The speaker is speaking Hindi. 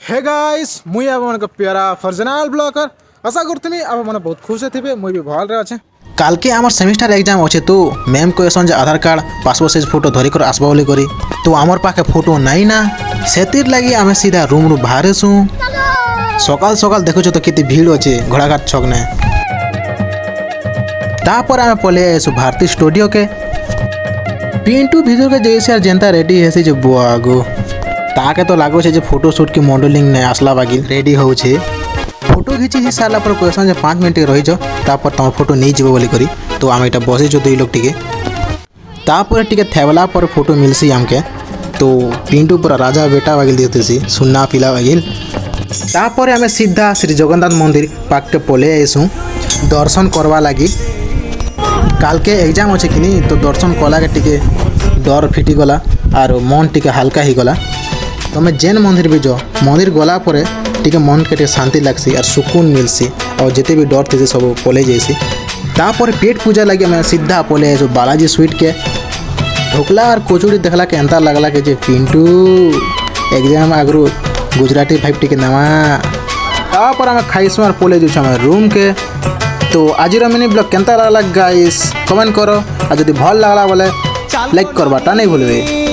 हे गाइस मुई अब मन प्यारा फर्जनाल ब्लॉगर आशा करथि अब मन बहुत खुश थे मुई भी भल रे अच्छे। काल के आमर सेमिस्टर एग्जाम अच्छे तो मैम कहसन जे आधार कार्ड पासपोर्ट साइज फोटो धरिकर आसबा बोली करी तो आमर पाखे फोटो नाई ना सेतिर लगी आमे सीधा रूम रु बाहर सु सकाल सकाल देखो तो केते भीड़ अच्छे घोड़ाघाट छक ने तापर आमे पले आसु भारती स्टूडियो के पिंटू भीतर के जैसे यार जनता रेडी है जो बुआगो ताके तो लागो छे जे फोटो शूट की मॉडलिंग ने आसला बागी रेडी हो छे फोटो घिची सारा पर कहसन जे 5 मिनट रही जो तापर तम फोटो नहीं जीवो बोली करी तो आम एटा बसे जो दुई लोग टिके तापर टिके थेवला पर फोटो मिलसी हमके तो पिंटू पूरा राजा बेटा बागिल देतेसी सुन्ना पिला बागिल तापर आमे सीधा श्री जगन्नाथ मंदिर पाके पले आइसु दर्शन करवा लगी काल के एग्जाम अच्छे कि नहीं तो दर्शन कला के टिके डर फिटी गला और मन टिके हल्का ही गला तुम जेन मंदिर भी जो मंदिर गला पर टिके मन के शांति लगसी और सुकून मिलसी और जिते भी डर थे सब पले जैसी तापर पेट पूजा लगे मैं सीधा पले जो बालाजी स्वीट के ढोकला और कचौड़ी देखला के एंता लगला के जे पिंटू एग्जाम आगरू गुजराती फाइव टिके नवा तापर आम खाइसु और पले जो रूम के तो आज मिनी ब्लॉग केंता लागला गाइस कमेंट करो और यदि भल लागला बोले लाइक करवाटा नहीं भूलबे।